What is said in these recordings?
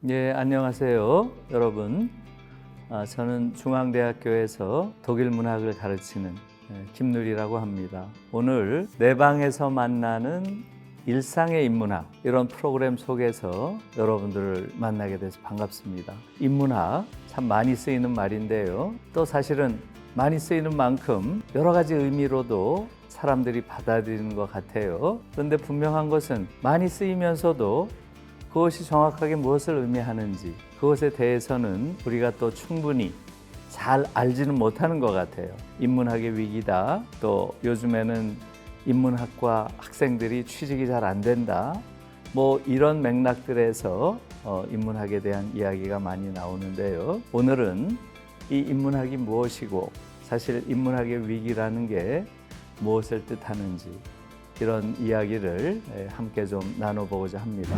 예, 안녕하세요, 여러분. 저는 중앙대학교에서 독일 문학을 가르치는 김누리라고 합니다. 오늘 내 방에서 만나는 일상의 인문학 이런 프로그램 속에서 여러분들을 만나게 돼서 반갑습니다. 인문학 참 많이 쓰이는 말인데요. 또 사실은 많이 쓰이는 만큼 여러 가지 의미로도 사람들이 받아들이는 것 같아요. 그런데 분명한 것은 많이 쓰이면서도 그것이 정확하게 무엇을 의미하는지 그것에 대해서는 우리가 또 충분히 잘 알지는 못하는 것 같아요. 인문학의 위기다. 또 요즘에는 인문학과 학생들이 취직이 잘 안 된다. 뭐 이런 맥락들에서 인문학에 대한 이야기가 많이 나오는데요. 오늘은 이 인문학이 무엇이고 사실 인문학의 위기라는 게 무엇을 뜻하는지 이런 이야기를 함께 좀 나눠보고자 합니다.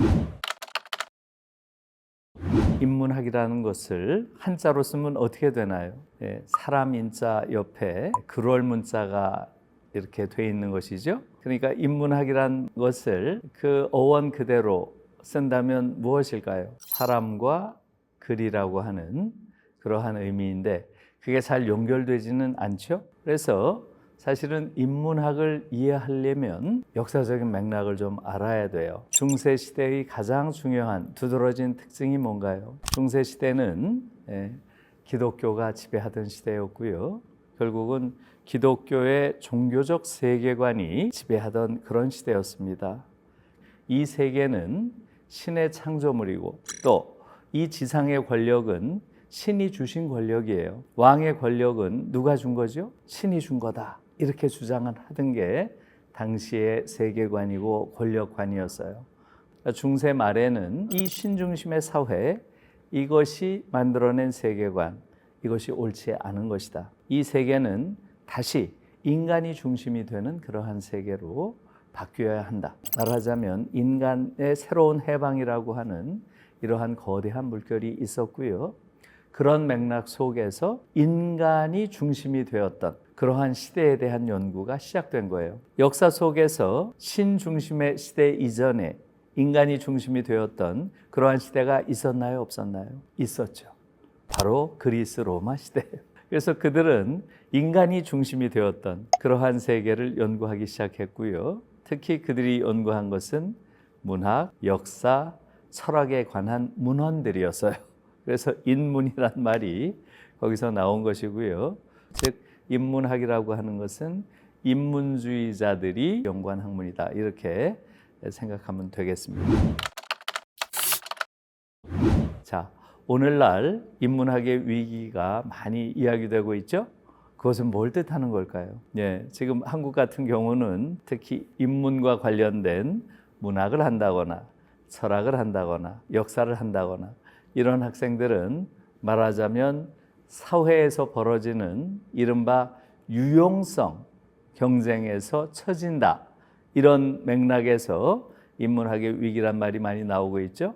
인문학이라는 것을 한자로 쓰면 어떻게 되나요? 사람 인자 옆에 글월 문자가 이렇게 돼 있는 것이죠. 그러니까 인문학이라는 것을 그 어원 그대로 쓴다면 무엇일까요? 사람과 글이라고 하는 그러한 의미인데 그게 잘 연결되지는 않죠. 그래서 사실은 인문학을 이해하려면 역사적인 맥락을 좀 알아야 돼요. 중세시대의 가장 중요한 두드러진 특징이 뭔가요? 중세시대는 기독교가 지배하던 시대였고요. 결국은 기독교의 종교적 세계관이 지배하던 그런 시대였습니다. 이 세계는 신의 창조물이고 또 이 지상의 권력은 신이 주신 권력이에요. 왕의 권력은 누가 준 거죠? 신이 준 거다. 이렇게 주장을 하던 게 당시의 세계관이고 권력관이었어요. 중세 말에는 이 신중심의 사회, 이것이 만들어낸 세계관, 이것이 옳지 않은 것이다. 이 세계는 다시 인간이 중심이 되는 그러한 세계로 바뀌어야 한다. 말하자면 인간의 새로운 해방이라고 하는 이러한 거대한 물결이 있었고요. 그런 맥락 속에서 인간이 중심이 되었던 그러한 시대에 대한 연구가 시작된 거예요. 역사 속에서 신중심의 시대 이전에 인간이 중심이 되었던 그러한 시대가 있었나요? 없었나요? 있었죠. 바로 그리스 로마 시대예요. 그래서 그들은 인간이 중심이 되었던 그러한 세계를 연구하기 시작했고요. 특히 그들이 연구한 것은 문학, 역사, 철학에 관한 문헌들이었어요. 그래서 인문이란 말이 거기서 나온 것이고요. 즉 인문학이라고 하는 것은 인문주의자들이 연구한 학문이다. 이렇게 생각하면 되겠습니다. 자, 오늘날 인문학의 위기가 많이 이야기되고 있죠? 그것은 뭘 뜻하는 걸까요? 지금 한국 같은 경우는 특히 인문과 관련된 문학을 한다거나 철학을 한다거나 역사를 한다거나 이런 학생들은 말하자면 사회에서 벌어지는 이른바 유용성 경쟁에서 처진다. 이런 맥락에서 인문학의 위기란 말이 많이 나오고 있죠.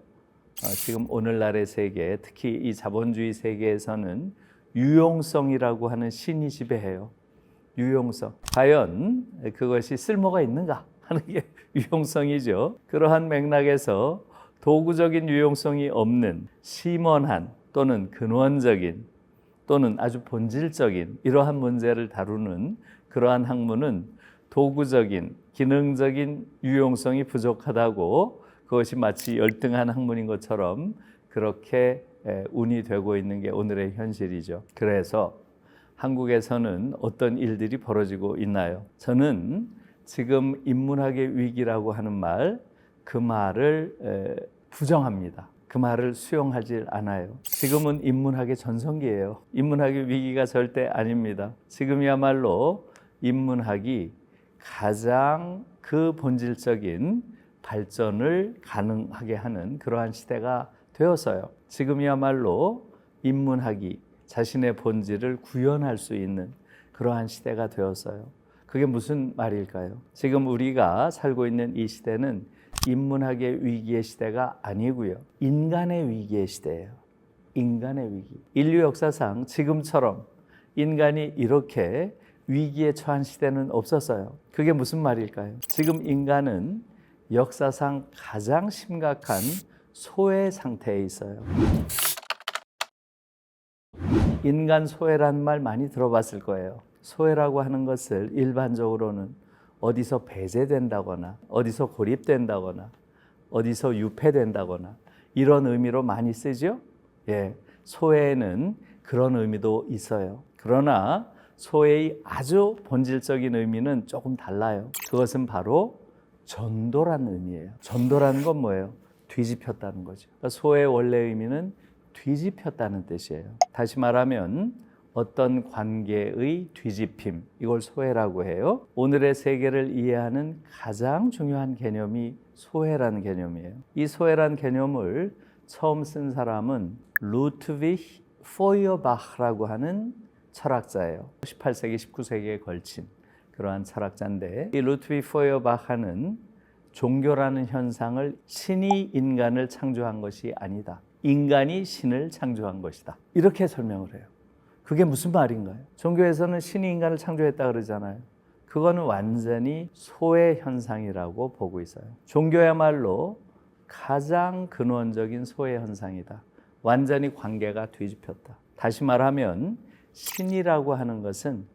지금 오늘날의 세계, 특히 이 자본주의 세계에서는 유용성이라고 하는 신이 지배해요. 유용성. 과연 그것이 쓸모가 있는가 하는 게 유용성이죠. 그러한 맥락에서 도구적인 유용성이 없는 심원한 또는 근원적인 또는 아주 본질적인 이러한 문제를 다루는 그러한 학문은 도구적인 기능적인 유용성이 부족하다고 그것이 마치 열등한 학문인 것처럼 그렇게 운이 되고 있는 게 오늘의 현실이죠. 그래서 한국에서는 어떤 일들이 벌어지고 있나요? 저는 지금 인문학의 위기라고 하는 말, 그 말을 부정합니다. 그 말을 수용하지 않아요. 지금은 인문학의 전성기예요. 인문학의 위기가 절대 아닙니다. 지금이야말로 인문학이 가장 그 본질적인 발전을 가능하게 하는 그러한 시대가 되어서요. 지금이야말로 인문학이 자신의 본질을 구현할 수 있는 그러한 시대가 되었어요. 그게 무슨 말일까요? 지금 우리가 살고 있는 이 시대는 인문학의 위기의 시대가 아니고요. 인간의 위기의 시대예요. 인간의 위기. 인류 역사상 지금처럼 인간이 이렇게 위기에 처한 시대는 없었어요. 그게 무슨 말일까요? 지금 인간은 역사상 가장 심각한 소외 상태에 있어요. 인간 소외라는 말 많이 들어봤을 거예요. 소외라고 하는 것을 일반적으로는 어디서 배제된다거나 어디서 고립된다거나 어디서 유폐된다거나 이런 의미로 많이 쓰죠. 예, 소외에는 그런 의미도 있어요. 그러나 소외의 아주 본질적인 의미는 조금 달라요. 그것은 바로 전도라는 의미예요. 전도라는 건 뭐예요? 뒤집혔다는 거죠. 그러니까 소외의 원래 의미는 뒤집혔다는 뜻이에요. 다시 말하면 어떤 관계의 뒤집힘, 이걸 소외라고 해요. 오늘의 세계를 이해하는 가장 중요한 개념이 소외라는 개념이에요. 이 소외라는 개념을 처음 쓴 사람은 루트비히 포이어바흐라고 하는 철학자예요. 18세기, 19세기에 걸친 그러한 철학자인데, 이 루트비히 포이어바흐는 종교라는 현상을 신이 인간을 창조한 것이 아니다. 인간이 신을 창조한 것이다. 이렇게 설명을 해요. 그게 무슨 말인가요? 종교에서는 신이 인간을 창조했다 그러잖아요. 그거는 완전히 소외 현상이라고 보고 있어요. 종교야말로 가장 근원적인 소외 현상이다. 완전히 관계가 뒤집혔다. 다시 말하면 신이라고 하는 것은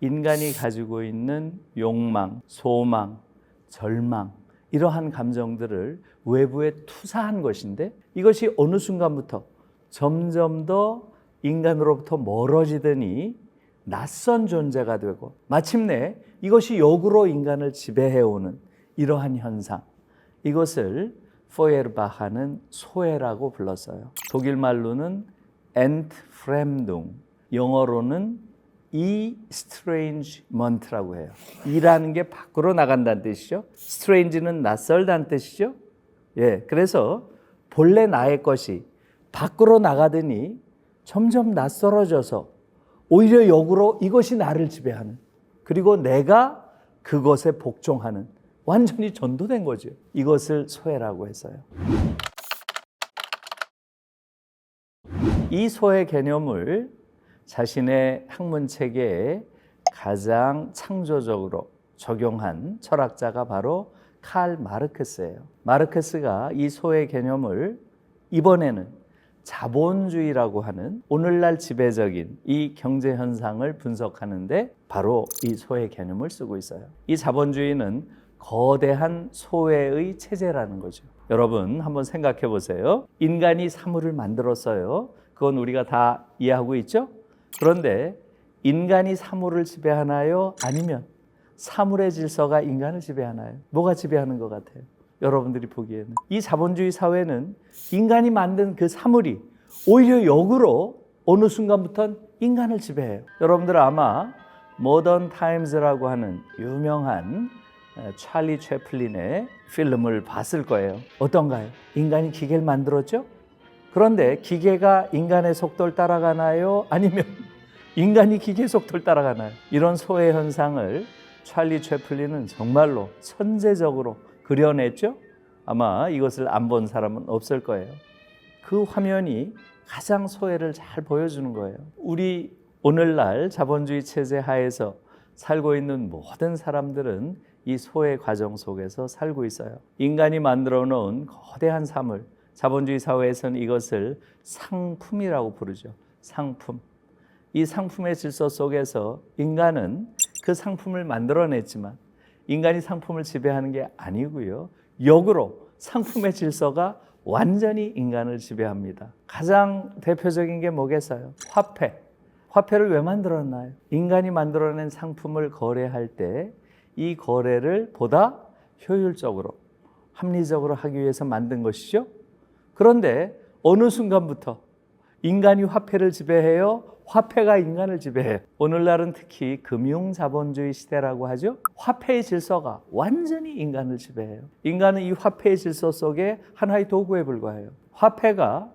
인간이 가지고 있는 욕망, 소망, 절망, 이러한 감정들을 외부에 투사한 것인데, 이것이 어느 순간부터 점점 더 인간으로부터 멀어지더니 낯선 존재가 되고 마침내 이것이 역으로 인간을 지배해오는 이러한 현상, 이것을 포이어바흐는 소외라고 불렀어요. 독일 말로는 Entfremdung, 영어로는 estrangement라고 해요. 이라는 게 밖으로 나간다는 뜻이죠. strange는 낯설다는 뜻이죠. 예, 그래서 본래 나의 것이 밖으로 나가더니 점점 낯설어져서 오히려 역으로 이것이 나를 지배하는, 그리고 내가 그것에 복종하는, 완전히 전도된 거죠. 이것을 소외라고 했어요. 이 소외 개념을 자신의 학문체계에 가장 창조적으로 적용한 철학자가 바로 칼 마르크스예요. 마르크스가 이 소외 개념을 이번에는 자본주의라고 하는 오늘날 지배적인 이 경제 현상을 분석하는데 바로 이 소외 개념을 쓰고 있어요. 이 자본주의는 거대한 소외의 체제라는 거죠. 여러분 한번 생각해 보세요. 인간이 사물을 만들었어요. 그건 우리가 다 이해하고 있죠? 그런데 인간이 사물을 지배하나요? 아니면 사물의 질서가 인간을 지배하나요? 뭐가 지배하는 것 같아요? 여러분들이 보기에는 이 자본주의 사회는 인간이 만든 그 사물이 오히려 역으로 어느 순간부터는 인간을 지배해요. 여러분들 아마 모던 타임즈라고 하는 유명한 찰리 채플린의 필름을 봤을 거예요. 어떤가요? 인간이 기계를 만들었죠? 그런데 기계가 인간의 속도를 따라가나요? 아니면 인간이 기계 속도를 따라가나요? 이런 소외 현상을 찰리 채플린은 정말로 천재적으로 그려냈죠? 아마 이것을 안 본 사람은 없을 거예요. 그 화면이 가장 소외를 잘 보여주는 거예요. 우리 오늘날 자본주의 체제 하에서 살고 있는 모든 사람들은 이 소외 과정 속에서 살고 있어요. 인간이 만들어 놓은 거대한 사물, 자본주의 사회에서는 이것을 상품이라고 부르죠. 상품. 이 상품의 질서 속에서 인간은 그 상품을 만들어냈지만 인간이 상품을 지배하는 게 아니고요. 역으로 상품의 질서가 완전히 인간을 지배합니다. 가장 대표적인 게 뭐겠어요? 화폐. 화폐를 왜 만들었나요? 인간이 만들어낸 상품을 거래할 때 이 거래를 보다 효율적으로, 합리적으로 하기 위해서 만든 것이죠. 그런데 어느 순간부터 인간이 화폐를 지배해요? 화폐가 인간을 지배해요. 오늘날은 특히 금융자본주의 시대라고 하죠. 화폐의 질서가 완전히 인간을 지배해요. 인간은 이 화폐의 질서 속에 하나의 도구에 불과해요. 화폐가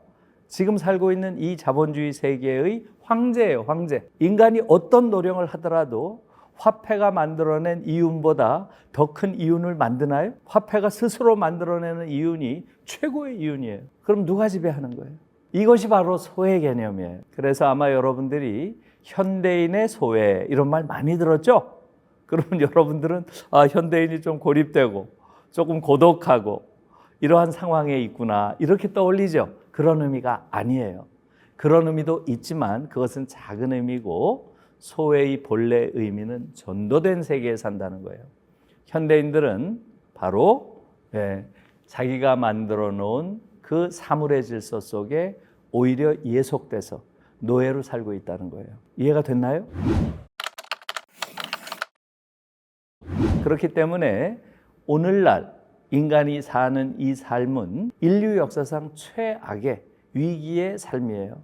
지금 살고 있는 이 자본주의 세계의 황제예요, 황제. 인간이 어떤 노력을 하더라도 화폐가 만들어낸 이윤보다 더 큰 이윤을 만드나요? 화폐가 스스로 만들어내는 이윤이 최고의 이윤이에요. 그럼 누가 지배하는 거예요? 이것이 바로 소외 개념이에요. 그래서 아마 여러분들이 현대인의 소외 이런 말 많이 들었죠? 그러면 여러분들은 현대인이 좀 고립되고 조금 고독하고 이러한 상황에 있구나 이렇게 떠올리죠. 그런 의미가 아니에요. 그런 의미도 있지만 그것은 작은 의미고 소회의 본래 의미는 전도된 세계에 산다는 거예요. 현대인들은 바로 자기가 만들어 놓은 그 사물의 질서 속에 오히려 예속돼서 노예로 살고 있다는 거예요. 이해가 됐나요? 그렇기 때문에 오늘날 인간이 사는 이 삶은 인류 역사상 최악의 위기의 삶이에요.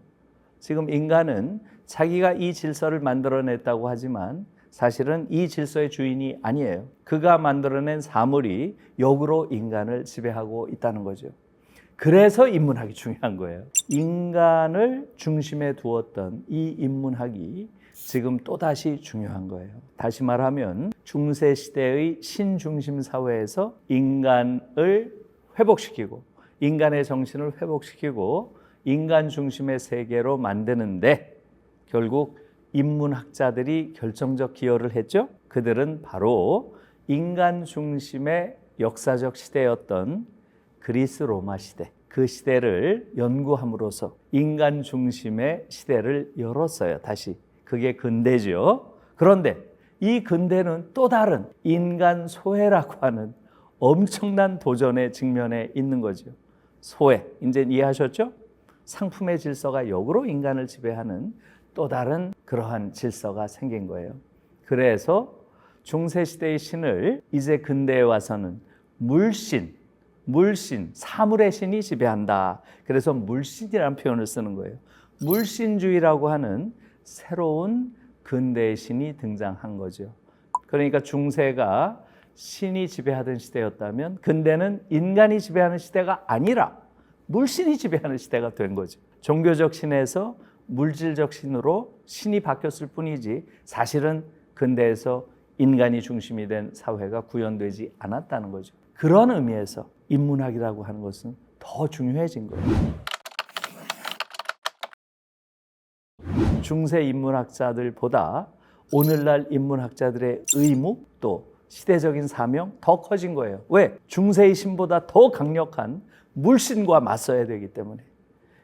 지금 인간은 자기가 이 질서를 만들어냈다고 하지만 사실은 이 질서의 주인이 아니에요. 그가 만들어낸 사물이 역으로 인간을 지배하고 있다는 거죠. 그래서 인문학이 중요한 거예요. 인간을 중심에 두었던 이 인문학이 지금 또다시 중요한 거예요. 다시 말하면 중세 시대의 신중심 사회에서 인간을 회복시키고 인간의 정신을 회복시키고 인간 중심의 세계로 만드는데 결국 인문학자들이 결정적 기여를 했죠. 그들은 바로 인간 중심의 역사적 시대였던 그리스 로마 시대, 그 시대를 연구함으로써 인간 중심의 시대를 열었어요. 다시 그게 근대죠. 그런데 이 근대는 또 다른 인간 소외라고 하는 엄청난 도전의 직면에 있는 거죠. 소외, 이제 이해하셨죠? 상품의 질서가 역으로 인간을 지배하는 또 다른 그러한 질서가 생긴 거예요. 그래서 중세시대의 신을 이제 근대에 와서는 물신, 사물의 신이 지배한다. 그래서 물신이라는 표현을 쓰는 거예요. 물신주의라고 하는 새로운 근대의 신이 등장한 거죠. 그러니까 중세가 신이 지배하던 시대였다면 근대는 인간이 지배하는 시대가 아니라 물신이 지배하는 시대가 된 거죠. 종교적 신에서 물질적 신으로 신이 바뀌었을 뿐이지 사실은 근대에서 인간이 중심이 된 사회가 구현되지 않았다는 거죠. 그런 의미에서 인문학이라고 하는 것은 더 중요해진 거예요. 중세 인문학자들보다 오늘날 인문학자들의 의무 또 시대적인 사명 더 커진 거예요. 왜? 중세의 신보다 더 강력한 물신과 맞서야 되기 때문에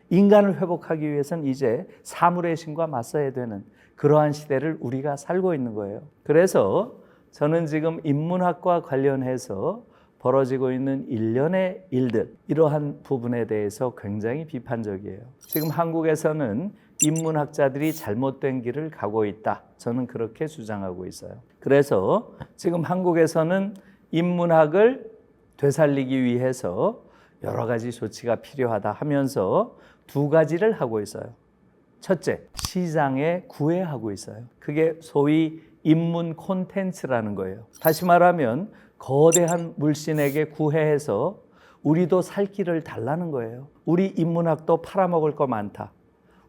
인간을 회복하기 위해서는 이제 사물의 신과 맞서야 되는 그러한 시대를 우리가 살고 있는 거예요. 그래서 저는 지금 인문학과 관련해서 벌어지고 있는 일련의 일들, 이러한 부분에 대해서 굉장히 비판적이에요. 지금 한국에서는 인문학자들이 잘못된 길을 가고 있다. 저는 그렇게 주장하고 있어요. 그래서 지금 한국에서는 인문학을 되살리기 위해서 여러 가지 조치가 필요하다 하면서 두 가지를 하고 있어요. 첫째, 시장에 구애하고 있어요. 그게 소위 인문 콘텐츠라는 거예요. 다시 말하면 거대한 물신에게 구애해서 우리도 살 길을 달라는 거예요. 우리 인문학도 팔아먹을 거 많다.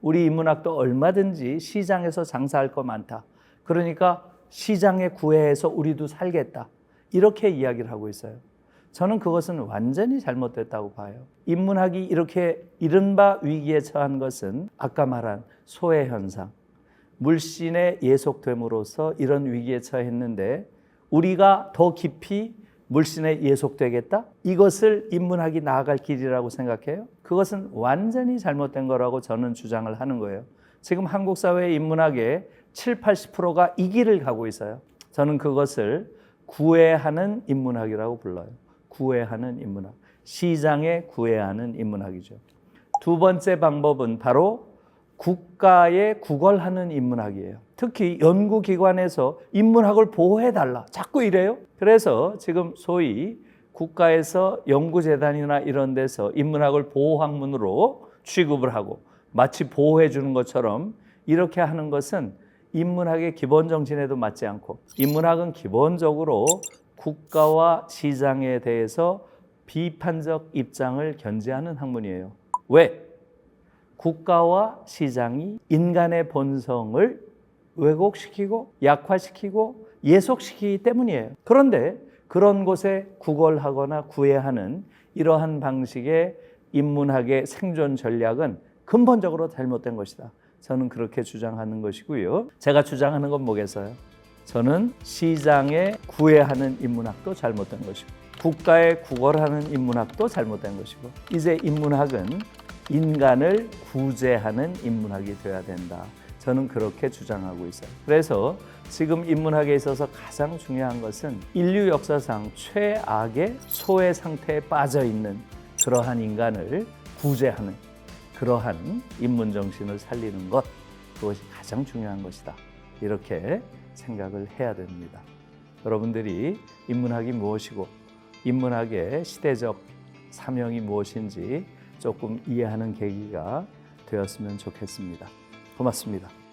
우리 인문학도 얼마든지 시장에서 장사할 거 많다. 그러니까 시장에 구애해서 우리도 살겠다. 이렇게 이야기를 하고 있어요. 저는 그것은 완전히 잘못됐다고 봐요. 인문학이 이렇게 이른바 위기에 처한 것은 아까 말한 소외 현상, 물신에 예속됨으로써 이런 위기에 처했는데 우리가 더 깊이 물신에 예속되겠다? 이것을 인문학이 나아갈 길이라고 생각해요? 그것은 완전히 잘못된 거라고 저는 주장을 하는 거예요. 지금 한국 사회의 인문학의 70~80%가 이 길을 가고 있어요. 저는 그것을 구애하는 인문학이라고 불러요. 구애하는 인문학. 시장에 구애하는 인문학이죠. 두 번째 방법은 바로 국가에 구걸하는 인문학이에요. 특히 연구기관에서 인문학을 보호해달라. 자꾸 이래요. 그래서 지금 소위 국가에서 연구재단이나 이런 데서 인문학을 보호학문으로 취급을 하고 마치 보호해 주는 것처럼 이렇게 하는 것은 인문학의 기본 정신에도 맞지 않고 인문학은 기본적으로 국가와 시장에 대해서 비판적 입장을 견지하는 학문이에요. 왜? 국가와 시장이 인간의 본성을 왜곡시키고 약화시키고 예속시키기 때문이에요. 그런데 그런 곳에 구걸하거나 구애하는 이러한 방식의 인문학의 생존 전략은 근본적으로 잘못된 것이다. 저는 그렇게 주장하는 것이고요. 제가 주장하는 건 뭐겠어요? 저는 시장에 구애하는 인문학도 잘못된 것이고 국가에 구걸하는 인문학도 잘못된 것이고, 이제 인문학은 인간을 구제하는 인문학이 되어야 된다. 저는 그렇게 주장하고 있어요. 그래서 지금 인문학에 있어서 가장 중요한 것은 인류 역사상 최악의 소외 상태에 빠져 있는 그러한 인간을 구제하는 그러한 인문 정신을 살리는 것, 그것이 가장 중요한 것이다. 이렇게 생각을 해야 됩니다. 여러분들이 인문학이 무엇이고 인문학의 시대적 사명이 무엇인지 조금 이해하는 계기가 되었으면 좋겠습니다. 고맙습니다.